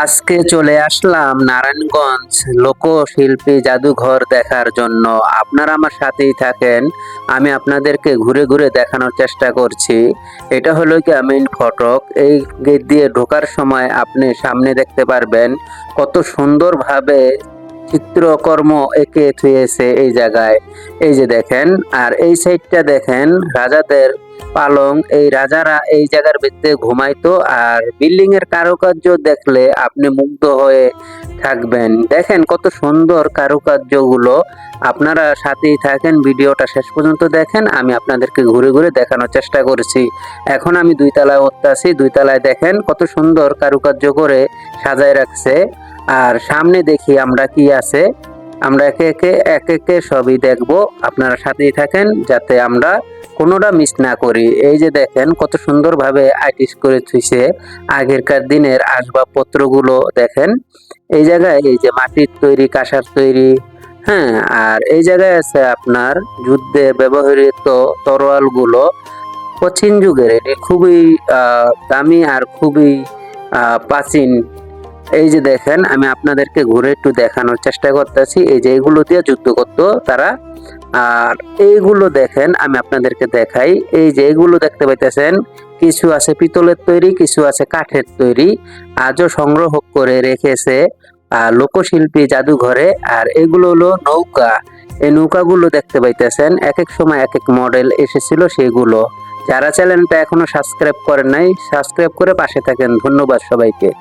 আজকে চলে আসলাম নারায়ণগঞ্জ লোকশিল্পী জাদুঘর দেখার জন্য। আপনারা আমার সাথেই থাকেন, আমি আপনাদেরকে ঘুরে ঘুরে দেখানোর চেষ্টা করছি। এটা হলো গিয়ে মেইন ফটক। এই গেট দিয়ে ঢোকার সময় আপনি সামনে দেখতে পারবেন কত সুন্দরভাবে চিত্রকর্ম এঁকে থুয়েছে এই জায়গায়। এই যে দেখেন, আর এই সাইডটা দেখেন রাজাদের পালং। এই রাজারা এই জায়গার ভিতরে ঘুমাইতো। আর বিল্ডিং এর কারুকার্য দেখলে আপনি মুগ্ধ হয়ে থাকবেন। দেখেন কত সুন্দর কারুকার্যগুলো। আপনারা সাথেই থাকেন, ভিডিওটা শেষ পর্যন্ত দেখেন। আমি আপনাদেরকে ঘুরে ঘুরে দেখানোর চেষ্টা করছি। এখন আমি দুই তলায় উঠতেছি। দুই তলায় দেখেন কত সুন্দর কারুকার্য করে সাজায় রাখছে। আর সামনে দেখি আমরা কি আছে। আমরা একে একে সবই দেখব। আপনারা সাথেই থাকেন যাতে আমরা কোনোটা মিস না করি। এই যে দেখেন কত সুন্দরভাবে আর্টিস্ট করে থুইছে আগেরকার দিনের আসবাবপত্রগুলো দেখেন। এই জায়গায় এই যে মাটির তৈরি, কাঁসার তৈরি, হ্যাঁ। আর এই জায়গায় আছে আপনার যুদ্ধে ব্যবহৃত তরোয়ালগুলো, প্রাচীন যুগের। এটি খুবই দামি আর খুবই প্রাচীন। এই যে দেখেন, আমি আপনাদেরকে ঘুরে একটু দেখানোর চেষ্টা করতেছি। এই যে এগুলো দিয়ে যুদ্ধ করতো তারা। আর এইগুলো দেখেন, আমি আপনাদেরকে দেখাই। এই যে এগুলো দেখতে পাইতেছেন, কিছু আছে পিতলের তৈরি, কিছু আছে কাঠের তৈরি। আজও সংগ্রহ করে রেখেছে লোকশিল্পী জাদুঘরে। আর এগুলো হলো নৌকা। এই নৌকাগুলো দেখতে পাইতেছেন, এক এক সময় এক এক মডেল এসেছিল সেগুলো। যারা চ্যানেলটা এখনো সাবস্ক্রাইব করেন নাই, সাবস্ক্রাইব করে পাশে থাকেন। ধন্যবাদ সবাইকে।